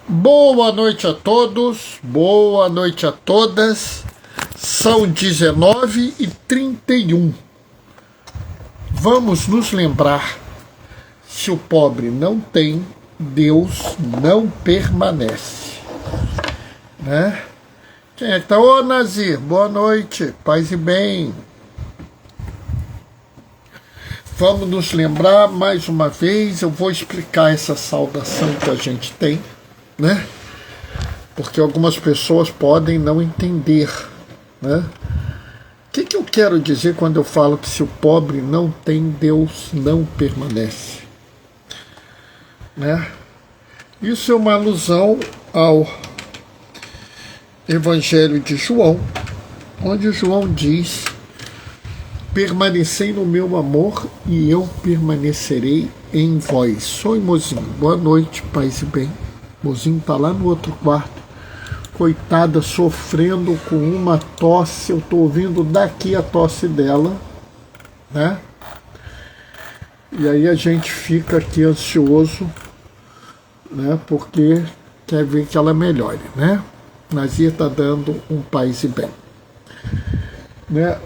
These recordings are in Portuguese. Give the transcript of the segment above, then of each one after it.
Boa noite a todos, boa noite a todas. São 19h31. Vamos nos lembrar: se o pobre não tem, Deus não permanece. Né? Quem é que tá? Ô Nazir, boa noite, paz e bem. Vamos nos lembrar mais uma vez. Eu vou explicar essa saudação que a gente tem, né? Porque algumas pessoas podem não entender, né? O que eu quero dizer quando eu falo que se o pobre não tem, Deus não permanece, né? Isso é uma alusão ao Evangelho de João, onde João diz: permanecei no meu amor e eu permanecerei em vós. Oi, mozinho, boa noite, paz e bem. Mozinho tá lá no outro quarto, coitada, sofrendo com uma tosse. Eu tô ouvindo daqui a tosse dela, né? E aí a gente fica aqui ansioso, né? Porque quer ver que ela melhore, né? Nazir tá dando um paz e bem, né?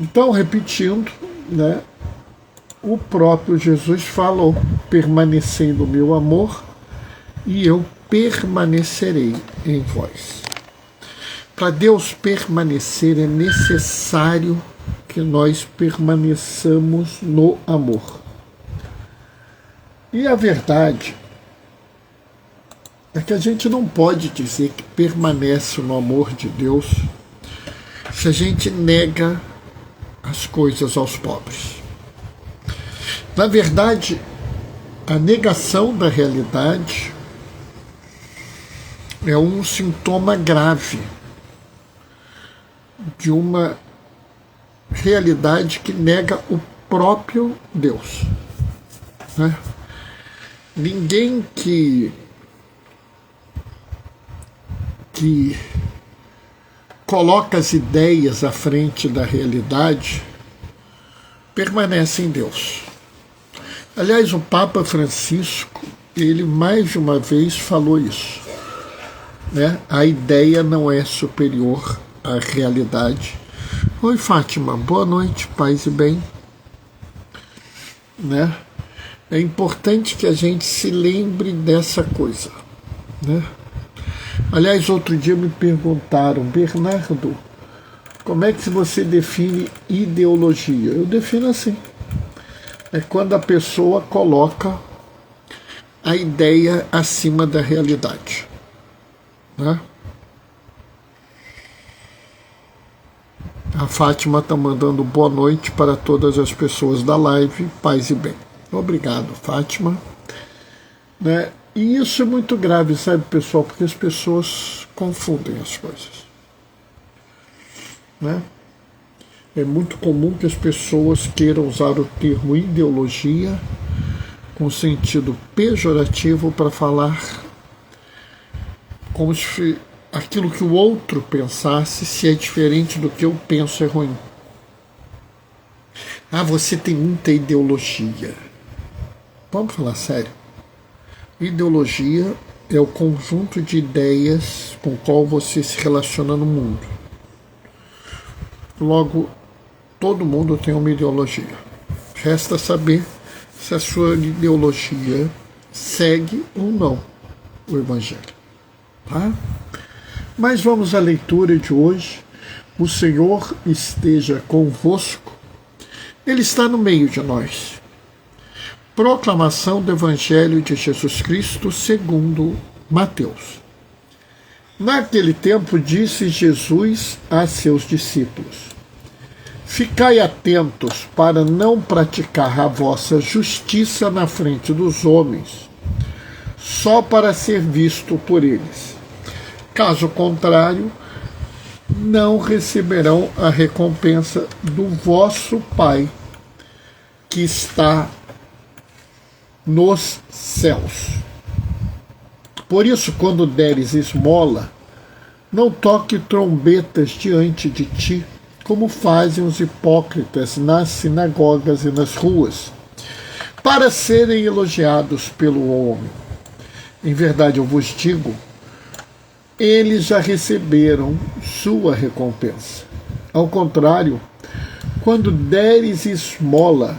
Então, repetindo, né? O próprio Jesus falou: permanecei no meu amor e eu permanecerei em vós. Para Deus permanecer é necessário que nós permaneçamos no amor. E a verdade é que a gente não pode dizer que permanece no amor de Deus se a gente nega as coisas aos pobres. Na verdade, a negação da realidade é um sintoma grave de uma realidade que nega o próprio Deus, né? Ninguém que coloca as ideias à frente da realidade permanece em Deus. Aliás, o Papa Francisco, ele mais de uma vez falou isso, né? A ideia não é superior à realidade. Oi, Fátima, boa noite, paz e bem. Né? É importante que a gente se lembre dessa coisa, né? Aliás, outro dia me perguntaram: Bernardo, como é que você define ideologia? Eu defino assim: é quando a pessoa coloca a ideia acima da realidade, né? A Fátima está mandando boa noite para todas as pessoas da live, paz e bem. Obrigado, Fátima. Né? E isso é muito grave, sabe, pessoal? Porque as pessoas confundem as coisas, né? É muito comum que as pessoas queiram usar o termo ideologia com sentido pejorativo para falar como se aquilo que o outro pensasse, se é diferente do que eu penso, é ruim. Ah, você tem muita ideologia. Vamos falar sério. Ideologia é o conjunto de ideias com o qual você se relaciona no mundo. Logo, todo mundo tem uma ideologia. Resta saber se a sua ideologia segue ou não o Evangelho. Tá? Mas vamos à leitura de hoje. O Senhor esteja convosco. Ele está no meio de nós. Proclamação do Evangelho de Jesus Cristo segundo Mateus. Naquele tempo disse Jesus a seus discípulos: ficai atentos para não praticar a vossa justiça na frente dos homens, só para ser visto por eles. Caso contrário, não receberão a recompensa do vosso Pai que está nos céus. Por isso, quando deres esmola, não toque trombetas diante de ti, como fazem os hipócritas nas sinagogas e nas ruas, para serem elogiados pelo homem. Em verdade, eu vos digo, eles já receberam sua recompensa. Ao contrário, quando deres esmola,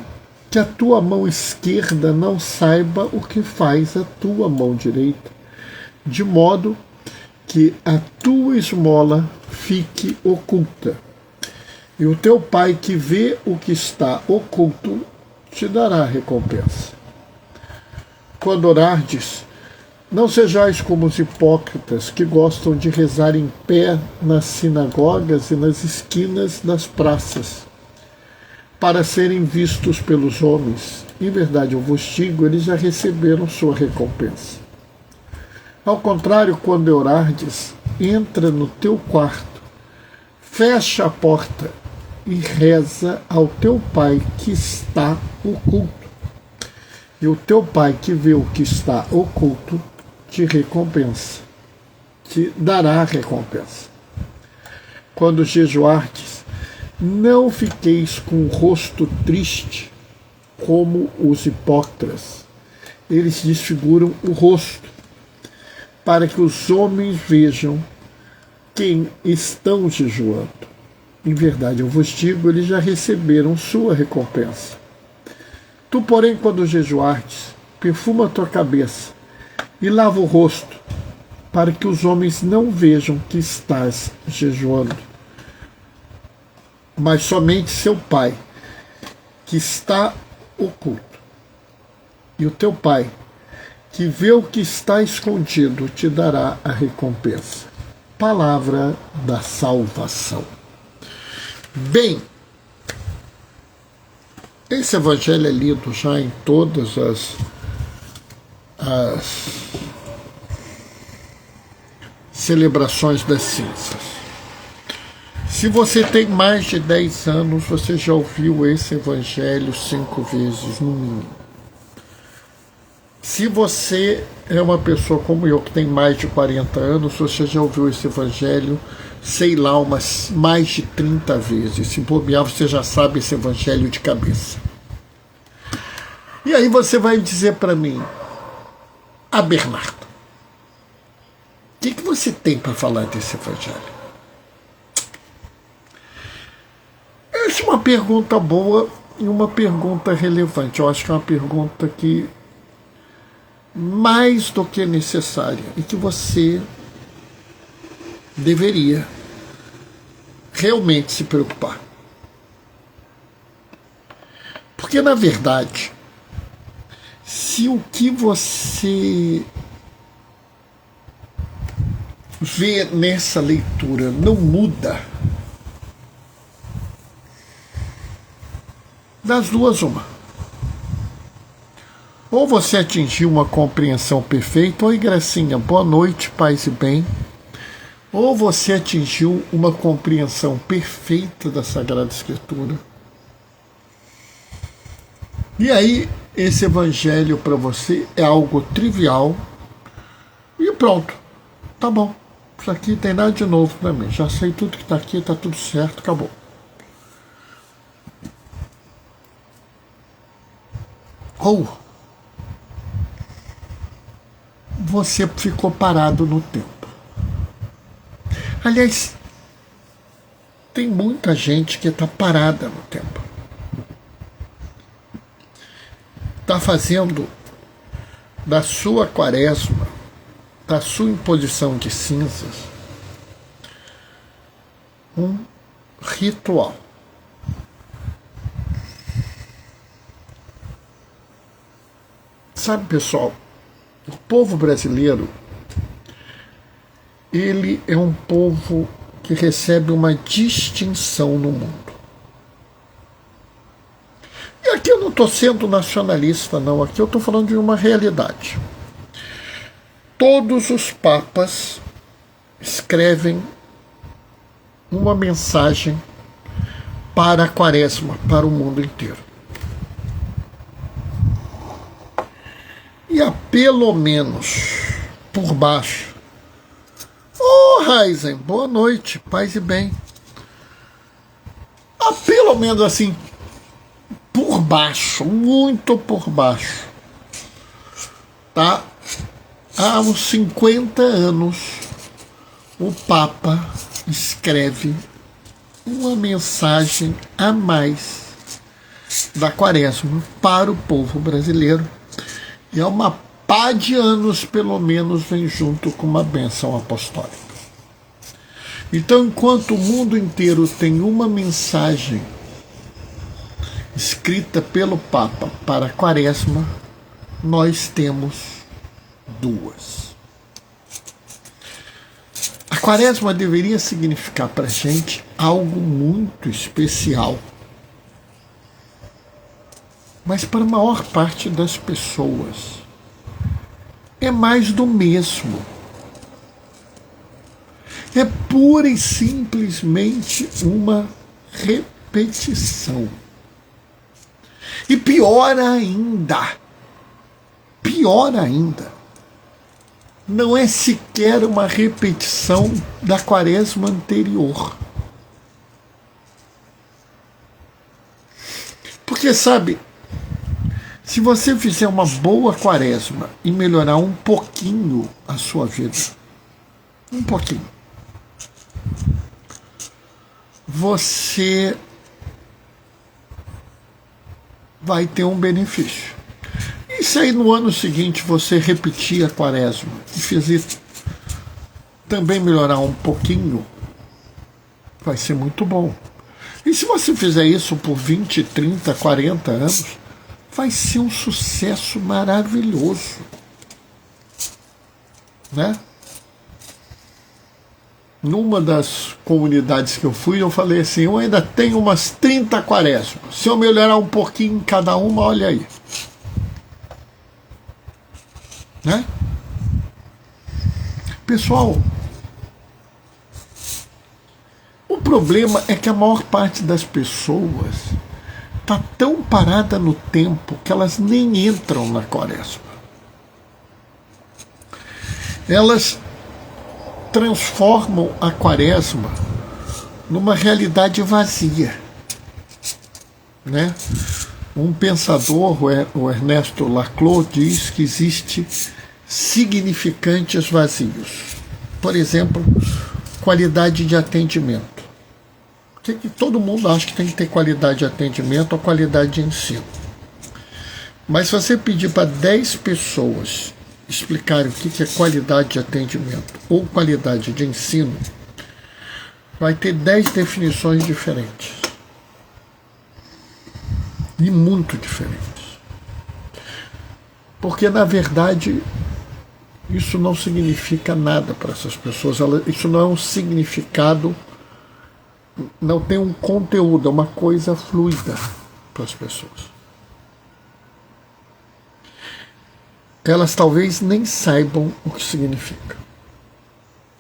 que a tua mão esquerda não saiba o que faz a tua mão direita, de modo que a tua esmola fique oculta. E o teu Pai que vê o que está oculto te dará recompensa. Quando orardes, não sejais como os hipócritas que gostam de rezar em pé nas sinagogas e nas esquinas das praças, para serem vistos pelos homens. Em verdade, eu vos digo, eles já receberam sua recompensa. Ao contrário, quando orardes, entra no teu quarto, fecha a porta e reza ao teu Pai que está oculto. E o teu Pai que vê o que está oculto te recompensa, te dará recompensa. Quando jejuardes, não fiqueis com o rosto triste como os hipócritas. Eles desfiguram o rosto, para que os homens vejam quem estão jejuando. Em verdade, eu vos digo, eles já receberam sua recompensa. Tu, porém, quando jejuardes, perfuma a tua cabeça e lava o rosto, para que os homens não vejam que estás jejuando, mas somente seu Pai, que está oculto. E o teu Pai, que vê o que está escondido, te dará a recompensa. Palavra da salvação. Bem, esse evangelho é lido já em todas as celebrações das cinzas. Se você tem mais de 10 anos, você já ouviu esse evangelho 5 vezes, no mínimo. Se você é uma pessoa como eu, que tem mais de 40 anos, você já ouviu esse evangelho, sei lá, umas mais de 30 vezes. Se bobear, você já sabe esse evangelho de cabeça. E aí você vai dizer para mim, Bernardo, o que você tem para falar desse evangelho? Essa é uma pergunta boa e uma pergunta relevante. Eu acho que é uma pergunta que mais do que necessária e que você deveria realmente se preocupar. Porque, na verdade, se o que você vê nessa leitura não muda, das duas, uma. Ou você atingiu uma compreensão perfeita, oi Gracinha, boa noite, paz e bem. Ou você atingiu uma compreensão perfeita da Sagrada Escritura. E aí, esse evangelho para você é algo trivial e pronto, tá bom. Isso aqui não tem nada de novo para mim. Já sei tudo que está aqui, está tudo certo, acabou. Ou você ficou parado no tempo. Aliás, tem muita gente que está parada no tempo. Está fazendo da sua quaresma, da sua imposição de cinzas, um ritual. Sabe, pessoal, o povo brasileiro, ele é um povo que recebe uma distinção no mundo. E aqui eu não estou sendo nacionalista, não. Aqui eu estou falando de uma realidade. Todos os papas escrevem uma mensagem para a quaresma, para o mundo inteiro. E há pelo menos por baixo. Raizen, boa noite, paz e bem. Há pelo menos assim, por baixo, muito por baixo, tá? há uns 50 anos, o Papa escreve uma mensagem a mais da Quaresma para o povo brasileiro. E há uma pá de anos, pelo menos, vem junto com uma bênção apostólica. Então, enquanto o mundo inteiro tem uma mensagem escrita pelo Papa para a Quaresma, nós temos duas. A Quaresma deveria significar para a gente algo muito especial. Mas para a maior parte das pessoas é mais do mesmo. É pura e simplesmente uma repetição. E pior ainda, não é sequer uma repetição da Quaresma anterior. Porque, sabe, se você fizer uma boa Quaresma e melhorar um pouquinho a sua vida, um pouquinho, você vai ter um benefício. E se aí no ano seguinte você repetir a Quaresma e fizer também melhorar um pouquinho, vai ser muito bom. E se você fizer isso por 20, 30, 40 anos, vai ser um sucesso maravilhoso. Né? Numa das comunidades que eu fui, eu falei assim, eu ainda tenho umas 30 Quaresmas. Se eu melhorar um pouquinho em cada uma, olha aí. Né? Pessoal, o problema é que a maior parte das pessoas está tão parada no tempo que elas nem entram na Quaresma. Elas transformam a Quaresma numa realidade vazia. Né? Um pensador, o Ernesto Laclau, diz que existe significantes vazios. Por exemplo, qualidade de atendimento. Por que todo mundo acha que tem que ter qualidade de atendimento ou qualidade de ensino? Mas se você pedir para 10 pessoas explicarem o que é qualidade de atendimento ou qualidade de ensino, vai ter 10 definições diferentes. E muito diferentes. Porque, na verdade, isso não significa nada para essas pessoas. Isso não é um significado, não tem um conteúdo, é uma coisa fluida para as pessoas. Elas talvez nem saibam o que significa.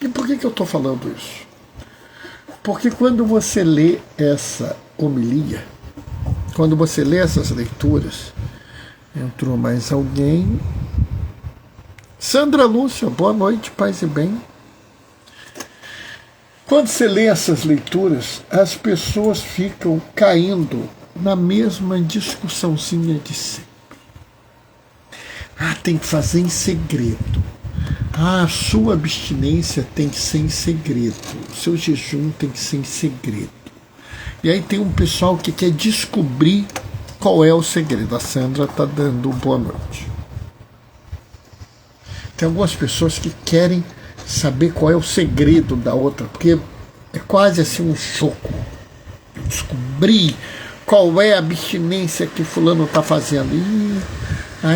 E por que eu estou falando isso? Porque quando você lê essa homilia, quando você lê essas leituras, entrou mais alguém. Sandra Lúcia, boa noite, paz e bem. Quando você lê essas leituras, as pessoas ficam caindo na mesma discussãozinha de sempre. Tem que fazer em segredo. A sua abstinência tem que ser em segredo. O seu jejum tem que ser em segredo. E aí tem um pessoal que quer descobrir qual é o segredo. A Sandra está dando boa noite. Tem algumas pessoas que querem saber qual é o segredo da outra, porque é quase assim um choco. Descobrir qual é a abstinência que fulano está fazendo.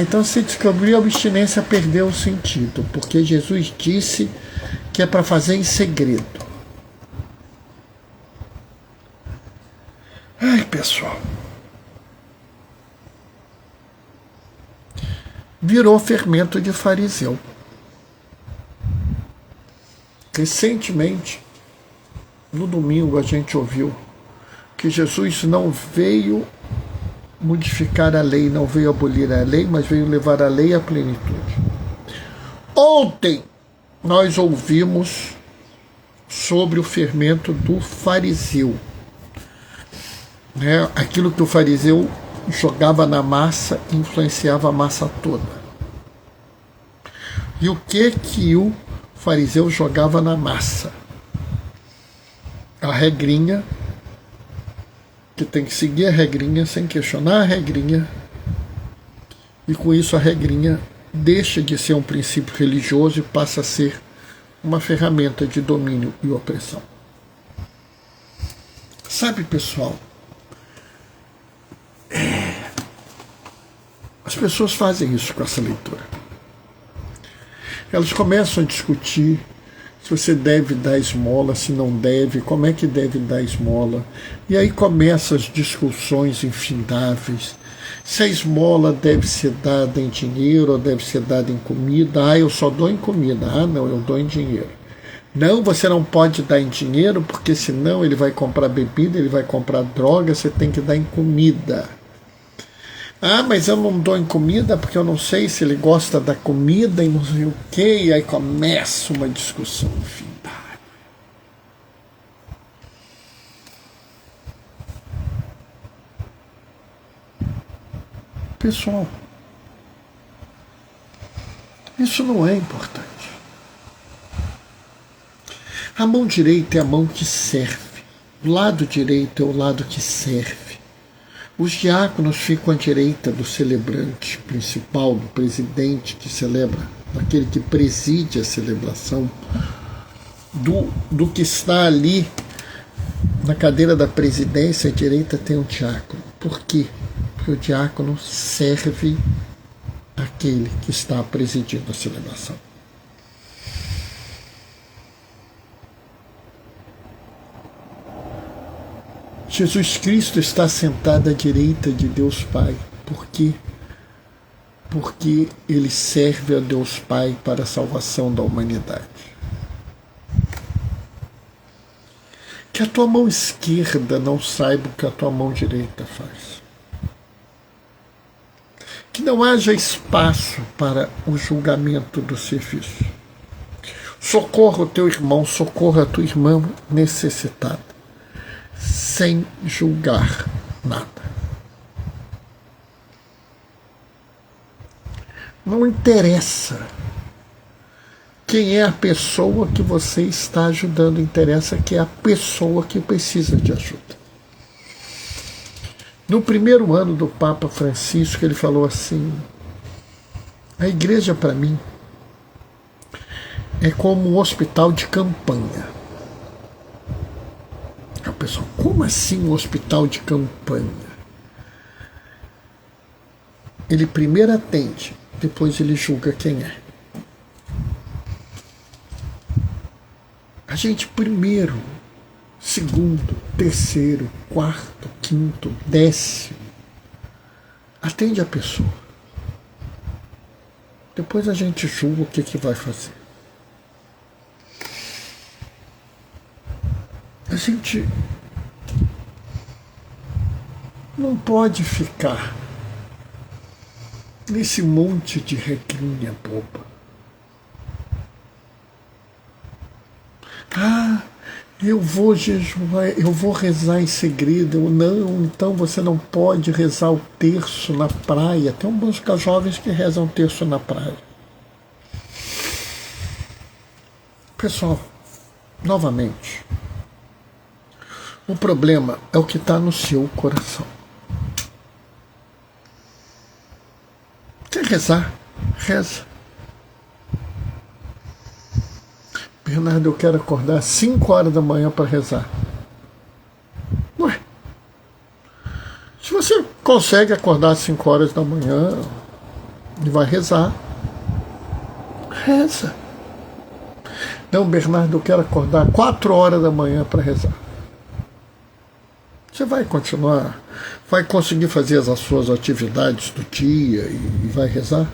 Então se descobrir a abstinência, perdeu o sentido, porque Jesus disse que é para fazer em segredo. Pessoal, virou fermento de fariseu. Recentemente, no domingo, a gente ouviu que Jesus não veio modificar a lei, não veio abolir a lei, mas veio levar a lei à plenitude. Ontem, nós ouvimos sobre o fermento do fariseu. Aquilo que o fariseu jogava na massa influenciava a massa toda. E o que o fariseu jogava na massa? A regrinha, que tem que seguir a regrinha sem questionar a regrinha, e com isso a regrinha deixa de ser um princípio religioso e passa a ser uma ferramenta de domínio e opressão. Sabe, pessoal, as pessoas fazem isso com essa leitura. Elas começam a discutir se você deve dar esmola, se não deve, como é que deve dar esmola. E aí começam as discussões infindáveis. Se a esmola deve ser dada em dinheiro ou deve ser dada em comida. Ah, eu só dou em comida. Ah, não, eu dou em dinheiro. Não, você não pode dar em dinheiro, porque senão ele vai comprar bebida, ele vai comprar droga, você tem que dar em comida. Ah, mas eu não dou em comida porque eu não sei se ele gosta da comida e não sei o quê. E aí começa uma discussão infindável. Pessoal, isso não é importante. A mão direita é a mão que serve. O lado direito é o lado que serve. Os diáconos ficam à direita do celebrante principal, do presidente que celebra, daquele que preside a celebração, do que está ali na cadeira da presidência. À direita tem um diácono. Por quê? Porque o diácono serve aquele que está presidindo a celebração. Jesus Cristo está sentado à direita de Deus Pai. Por quê? Porque ele serve a Deus Pai para a salvação da humanidade. Que a tua mão esquerda não saiba o que a tua mão direita faz. Que não haja espaço para o julgamento do serviço. Socorra o teu irmão, socorra a tua irmã necessitada, sem julgar nada. Não interessa quem é a pessoa que você está ajudando, interessa que é a pessoa que precisa de ajuda. No primeiro ano do Papa Francisco, ele falou assim: a igreja para mim é como um hospital de campanha. A pessoa, como assim um hospital de campanha? Ele primeiro atende, depois ele julga quem é. A gente primeiro, segundo, terceiro, quarto, quinto, décimo, atende a pessoa. Depois a gente julga o que vai fazer. A gente não pode ficar nesse monte de regrinha boba. Ah, eu vou jejuar, eu vou rezar em segredo. Não, então você não pode rezar o terço na praia. Tem alguns jovens que rezam o terço na praia. Pessoal, novamente, o problema é o que está no seu coração. Quer rezar? Reza. Bernardo, eu quero acordar às 5 horas da manhã para rezar. Ué, se você consegue acordar às 5 horas da manhã e vai rezar, reza. Não, Bernardo, eu quero acordar às 4 horas da manhã para rezar. Você vai continuar, vai conseguir fazer as suas atividades do dia e vai rezar?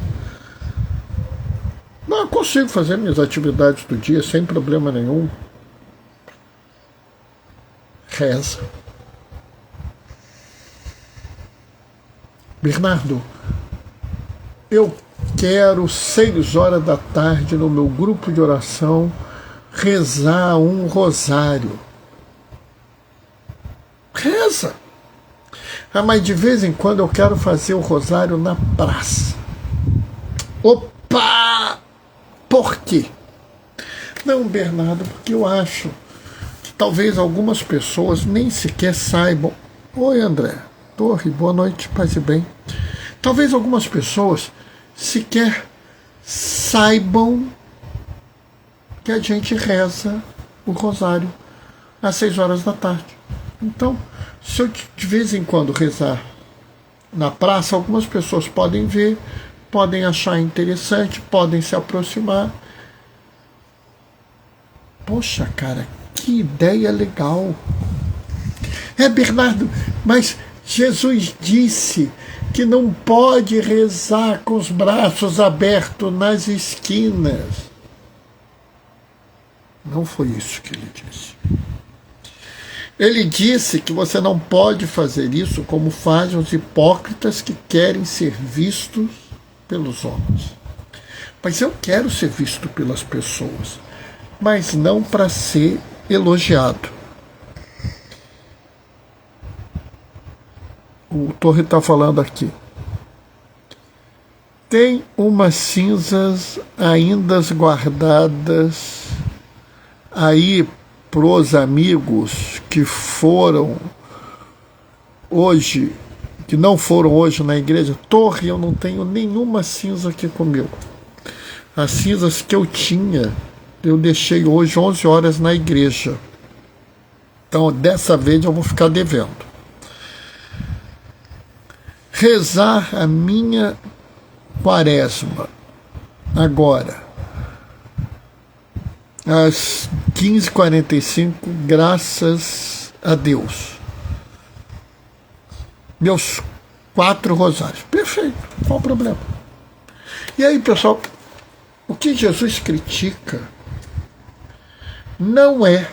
Não, eu consigo fazer minhas atividades do dia sem problema nenhum. Reza. Bernardo, eu quero 6 horas da tarde no meu grupo de oração rezar um rosário. Reza. Ah, mas de vez em quando eu quero fazer o rosário na praça. Opa! Por quê? Não, Bernardo, porque eu acho que talvez algumas pessoas nem sequer saibam. Oi, André. Torre, boa noite, paz e bem. Talvez algumas pessoas sequer saibam que a gente reza o rosário às 6 horas da tarde. Então, se eu de vez em quando rezar na praça, algumas pessoas podem ver, podem achar interessante, podem se aproximar. Poxa, cara, que ideia legal. Bernardo, mas Jesus disse que não pode rezar com os braços abertos nas esquinas. Não foi isso que ele disse. Ele disse que você não pode fazer isso como fazem os hipócritas que querem ser vistos pelos homens. Mas eu quero ser visto pelas pessoas, mas não para ser elogiado. O Torre está falando aqui. Tem umas cinzas ainda guardadas aí pros amigos que foram hoje, que não foram hoje na igreja. Torre, eu não tenho nenhuma cinza aqui comigo. As cinzas que eu tinha, eu deixei hoje 11 horas na igreja. Então, dessa vez eu vou ficar devendo. Rezar a minha quaresma agora, às 15h45, graças a Deus. Meus 4 rosários. Perfeito, qual o problema? E aí, pessoal, o que Jesus critica não é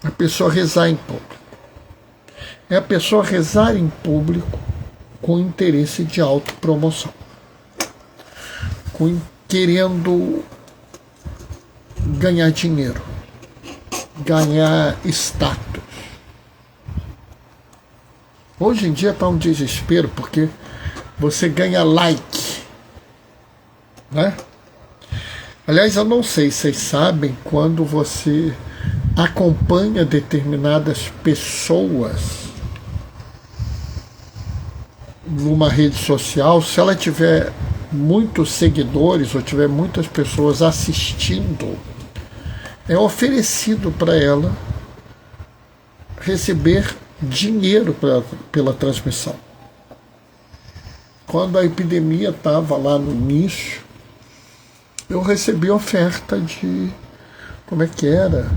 a pessoa rezar em público. É a pessoa rezar em público com interesse de autopromoção, querendo ganhar dinheiro, ganhar status. Hoje em dia está um desespero porque você ganha like, né? Aliás, eu não sei se vocês sabem, quando você acompanha determinadas pessoas numa rede social, se ela tiver muitos seguidores ou tiver muitas pessoas assistindo, é oferecido para ela receber dinheiro pela transmissão. Quando a epidemia estava lá no início, eu recebi oferta de, como é que era?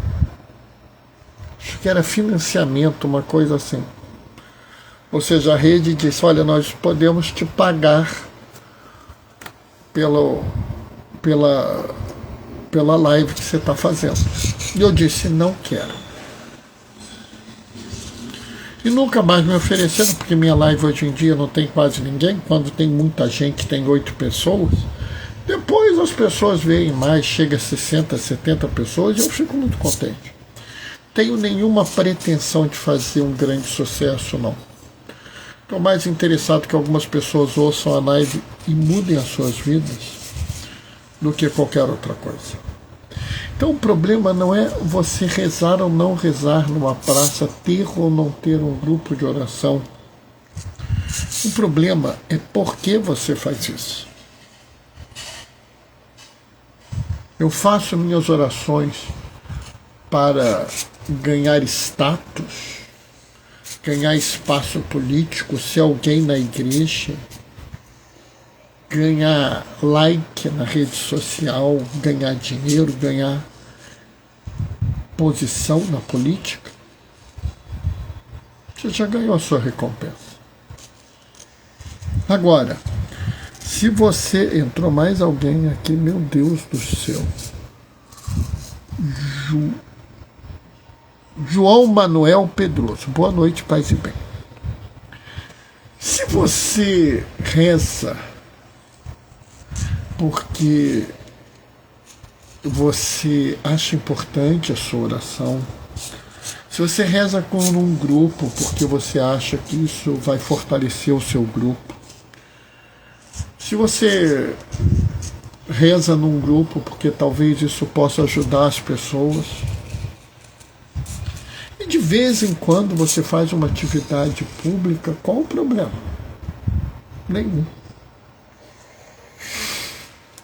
Acho que era financiamento, uma coisa assim. Ou seja, a rede disse, olha, nós podemos te pagar pela live que você está fazendo. E eu disse, não quero. E nunca mais me ofereceram, porque minha live hoje em dia não tem quase ninguém. Quando tem muita gente, tem 8 pessoas. Depois as pessoas veem mais, chega a 60, 70 pessoas, e eu fico muito contente. Tenho nenhuma pretensão de fazer um grande sucesso, não. Estou mais interessado que algumas pessoas ouçam a live e mudem as suas vidas do que qualquer outra coisa. Então o problema não é você rezar ou não rezar numa praça, ter ou não ter um grupo de oração. O problema é por que você faz isso. Eu faço minhas orações para ganhar status, ganhar espaço político, ser alguém na igreja, ganhar like na rede social, ganhar dinheiro, ganhar posição na política. Você já ganhou a sua recompensa. Agora, se você entrou mais alguém aqui, meu Deus do céu. João Manuel Pedroso, boa noite, paz e bem. Se você reza porque você acha importante a sua oração, se você reza com um grupo porque você acha que isso vai fortalecer o seu grupo, se você reza num grupo, porque talvez isso possa ajudar as pessoas. E de vez em quando você faz uma atividade pública, qual o problema? Nenhum.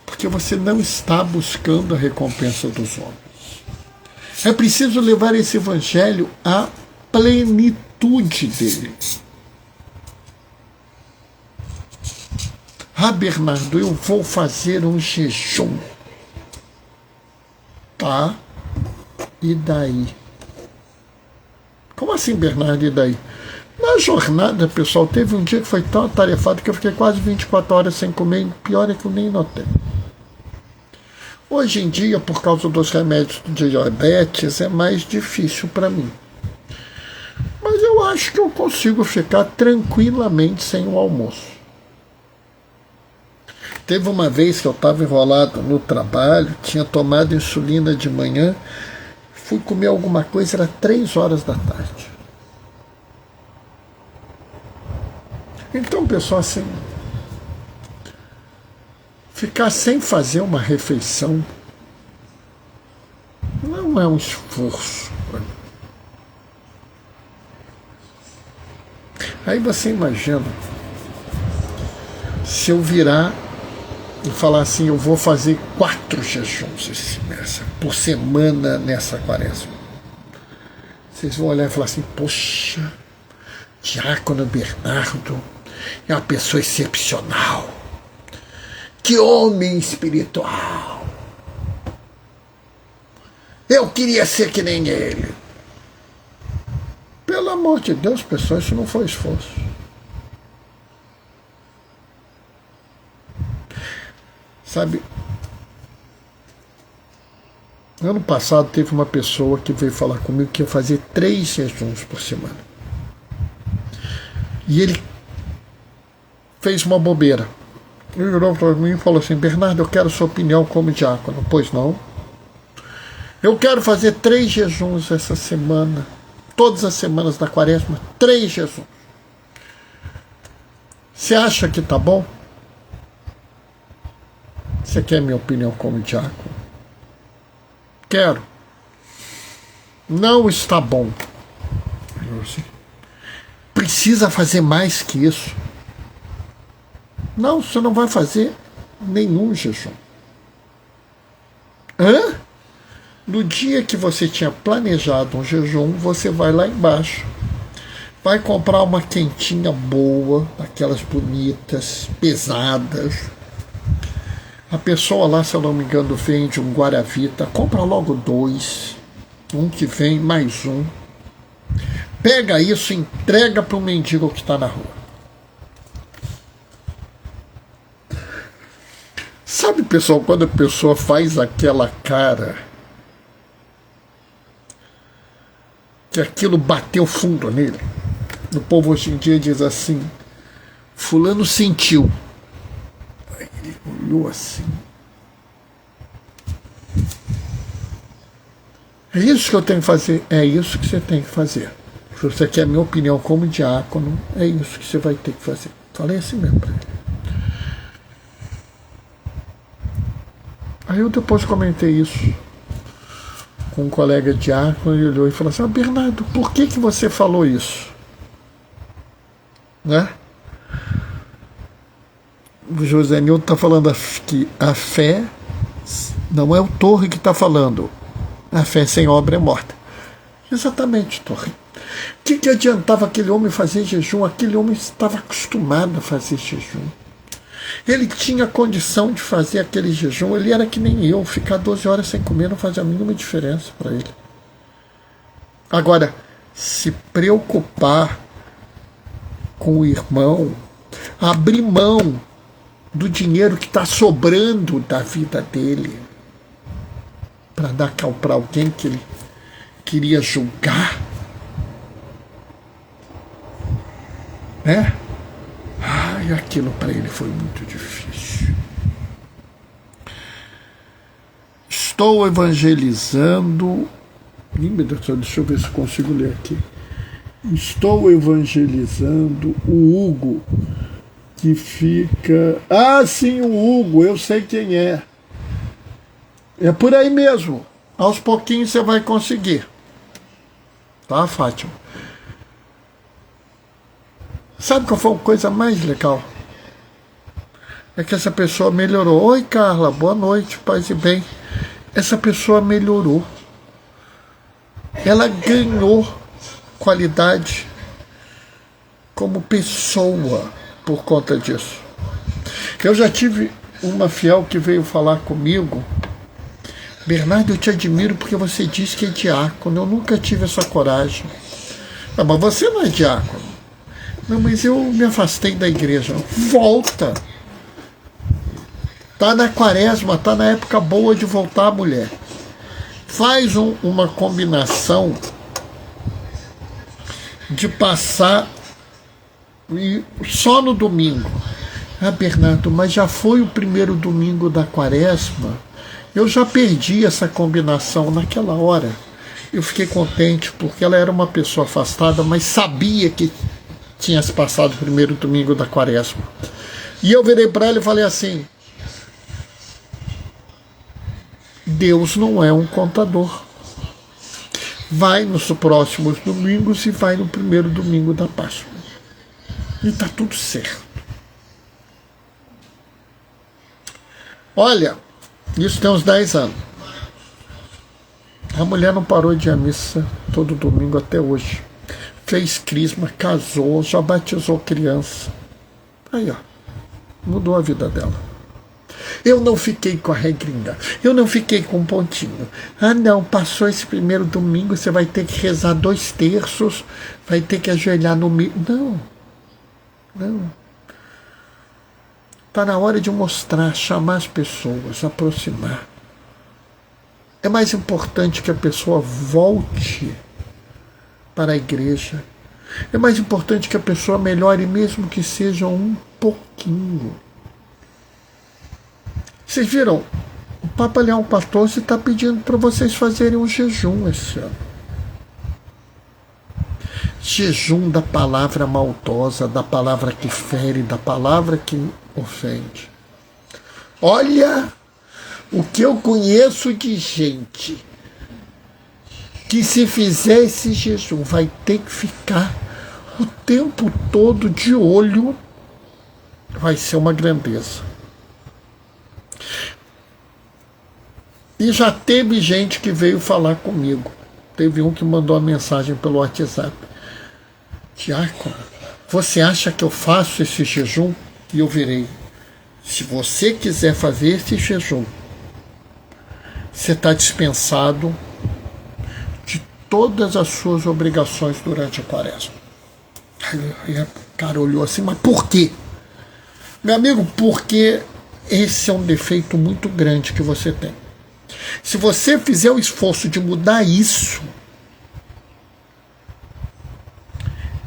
Porque você não está buscando a recompensa dos homens. É preciso levar esse evangelho à plenitude dele. Ah, Bernardo, eu vou fazer um jejum. Tá? E daí? Como assim, Bernardo, e daí? Na jornada, pessoal, teve um dia que foi tão atarefado que eu fiquei quase 24 horas sem comer. Pior é que eu nem notei. Hoje em dia, por causa dos remédios de diabetes, é mais difícil para mim. Mas eu acho que eu consigo ficar tranquilamente sem o almoço. Teve uma vez que eu estava enrolado no trabalho, tinha tomado insulina de manhã, fui comer alguma coisa, era 3 horas da tarde. Então, pessoal, assim, ficar sem fazer uma refeição não é um esforço. Aí você imagina, se eu virar e falar assim, eu vou fazer 4 jejuns por semana nessa quaresma. Vocês vão olhar e falar assim, poxa, Diácono Bernardo é uma pessoa excepcional. Que homem espiritual. Eu queria ser que nem ele. Pelo amor de Deus, pessoal, isso não foi esforço. Sabe, ano passado teve uma pessoa que veio falar comigo que ia fazer 3 jejuns por semana. E ele fez uma bobeira. Ele virou para mim e falou assim, Bernardo, eu quero sua opinião como diácono. Pois não. Eu quero fazer 3 jejuns essa semana. Todas as semanas da quaresma, 3 jejuns. Você acha que tá bom? Você quer minha opinião como diácono? Quero. Não está bom. Precisa fazer mais que isso. Não, você não vai fazer nenhum jejum. Hã? No dia que você tinha planejado um jejum, você vai lá embaixo. Vai comprar uma quentinha boa, aquelas bonitas, pesadas. A pessoa lá, se eu não me engano, vende um Guaravita, compra logo 2, um que vem, mais um. Pega isso e entrega para o mendigo que está na rua. Sabe, pessoal, quando a pessoa faz aquela cara, que aquilo bateu fundo nele? O povo hoje em dia diz assim, fulano sentiu. Ele olhou assim. É isso que eu tenho que fazer? É isso que você tem que fazer. Se você quer a minha opinião como diácono, é isso que você vai ter que fazer. Falei assim mesmo para ele. Aí eu depois comentei isso com um colega diácono, ele olhou e falou assim, Bernardo, por que você falou isso? Né? O José Nilton está falando que a fé não é o Torre que está falando. A fé sem obra é morta. Exatamente, Torre. O que adiantava aquele homem fazer jejum? Aquele homem estava acostumado a fazer jejum. Ele tinha condição de fazer aquele jejum. Ele era que nem eu. Ficar 12 horas sem comer não fazia a mínima diferença para ele. Agora, se preocupar com o irmão, abrir mão do dinheiro que está sobrando da vida dele para dar para alguém que ele queria julgar, né? Ai, aquilo para ele foi muito difícil. Estou evangelizando. Meu Deus do céu, deixa eu ver se consigo ler aqui. Estou evangelizando o Hugo, que fica... Ah, sim, o Hugo, eu sei quem é. É por aí mesmo. Aos pouquinhos você vai conseguir. Tá, Fátima? Sabe qual foi a coisa mais legal? É que essa pessoa melhorou. Oi, Carla, boa noite, paz e bem. Essa pessoa melhorou. Ela ganhou qualidade como pessoa por conta disso. Eu já tive uma fiel que veio falar comigo: Bernardo, eu te admiro porque você diz que é diácono. Eu nunca tive essa coragem. Ah, mas você não é diácono. Não, mas eu me afastei da igreja. Volta. Tá na quaresma, tá na época boa de voltar, mulher. Faz uma combinação de passar só no domingo. Ah, Bernardo, mas já foi o primeiro domingo da quaresma. Eu já perdi essa combinação naquela hora. Eu fiquei contente porque ela era uma pessoa afastada, mas sabia que tinha se passado o primeiro domingo da quaresma. E eu virei para ela e falei assim: Deus não é um contador. Vai nos próximos domingos e vai no primeiro domingo da Páscoa. E está tudo certo. Olha, isso tem uns 10 anos. A mulher não parou de ir à missa todo domingo até hoje. Fez crisma, casou, já batizou criança. Aí, ó, mudou a vida dela. Eu não fiquei com a regrinha, eu não fiquei com um pontinho. Ah, não, passou esse primeiro domingo, você vai ter que rezar 2 terços, vai ter que ajoelhar no meio. Não, não. Está na hora de mostrar, chamar as pessoas, aproximar. É mais importante que a pessoa volte para a igreja. É mais importante que a pessoa melhore, mesmo que seja um pouquinho. Vocês viram? O Papa Leão XIV está pedindo para vocês fazerem um jejum esse ano. Jejum da palavra maldosa, da palavra que fere, da palavra que ofende. Olha o que eu conheço de gente que, se fizer esse jejum, vai ter que ficar o tempo todo de olho. Vai ser uma grandeza. E já teve gente que veio falar comigo. Teve um que mandou uma mensagem pelo WhatsApp: Diácono, você acha que eu faço esse jejum? E eu virei: se você quiser fazer esse jejum, você está dispensado de todas as suas obrigações durante a quaresma. Aí o cara olhou assim: mas por quê? Meu amigo, porque esse é um defeito muito grande que você tem. Se você fizer o esforço de mudar isso,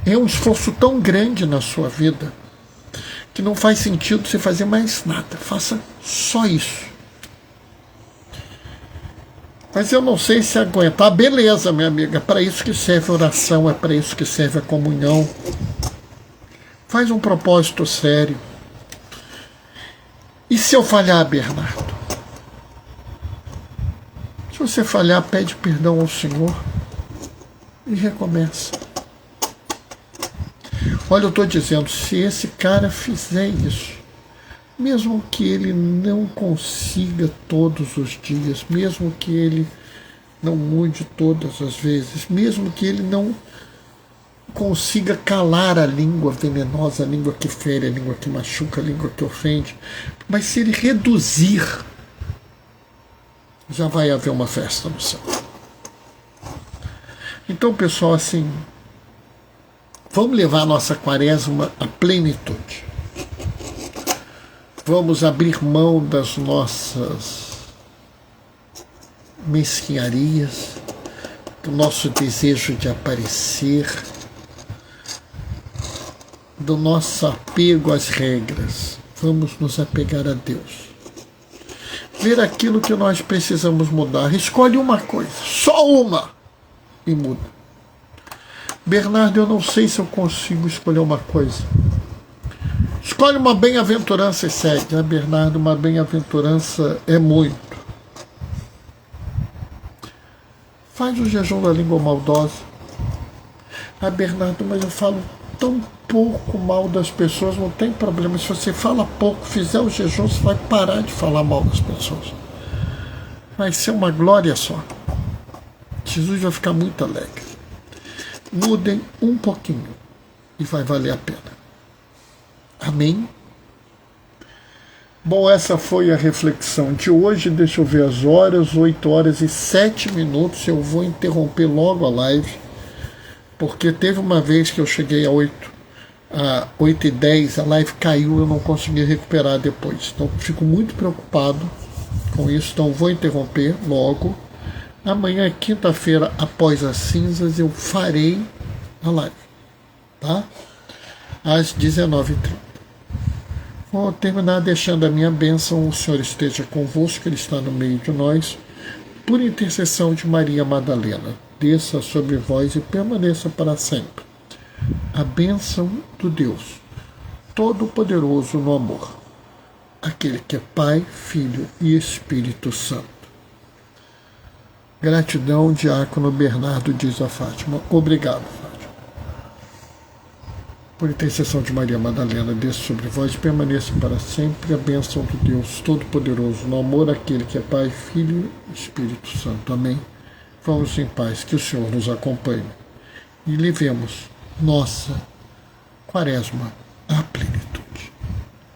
é um esforço tão grande na sua vida que não faz sentido você fazer mais nada. Faça só isso. Mas eu não sei se aguentar. Beleza, minha amiga, é para isso que serve a oração, é para isso que serve a comunhão. Faz um propósito sério. E se eu falhar, Bernardo? Se você falhar, pede perdão ao Senhor e recomeça. Olha, eu estou dizendo, se esse cara fizer isso, mesmo que ele não consiga todos os dias, mesmo que ele não mude todas as vezes, mesmo que ele não consiga calar a língua venenosa, a língua que fere, a língua que machuca, a língua que ofende, mas se ele reduzir, já vai haver uma festa no céu. Então, pessoal, assim, vamos levar a nossa quaresma à plenitude. Vamos abrir mão das nossas mesquinharias, do nosso desejo de aparecer, do nosso apego às regras. Vamos nos apegar a Deus. Ver aquilo que nós precisamos mudar. Escolhe uma coisa, só uma, e muda. Bernardo, eu não sei se eu consigo escolher uma coisa. Escolhe uma bem-aventurança e segue. Bernardo, uma bem-aventurança é muito. Faz o jejum da língua maldosa. Ah, Bernardo, mas eu falo tão pouco mal das pessoas, não tem problema. Se você fala pouco, fizer o jejum, você vai parar de falar mal das pessoas. Vai ser uma glória só. Jesus vai ficar muito alegre. Mudem um pouquinho e vai valer a pena. Amém? Bom, essa foi a reflexão de hoje. Deixa eu ver as horas, 8h07. Eu vou interromper logo a live, porque teve uma vez que eu cheguei a 8h10, a live caiu, eu não consegui recuperar depois. Então fico muito preocupado com isso, então vou interromper logo. Amanhã, quinta-feira, após as cinzas, eu farei a live, tá? Às 19h30. Vou terminar deixando a minha bênção. O Senhor esteja convosco, Ele está no meio de nós. Por intercessão de Maria Madalena, desça sobre vós e permaneça para sempre. A bênção do Deus Todo-Poderoso no amor, aquele que é Pai, Filho e Espírito Santo. Gratidão, Diácono Bernardo, diz a Fátima. Obrigado, Fátima. Por intercessão de Maria Madalena, desça sobre vós e permaneça para sempre a bênção do Deus Todo-Poderoso no amor, aquele que é Pai, Filho e Espírito Santo. Amém. Vamos em paz, que o Senhor nos acompanhe e levemos nossa quaresma à plenitude.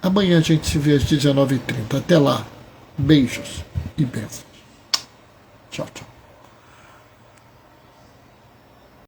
Amanhã a gente se vê às 19h30. Até lá. Beijos e bênçãos. Tchau, tchau.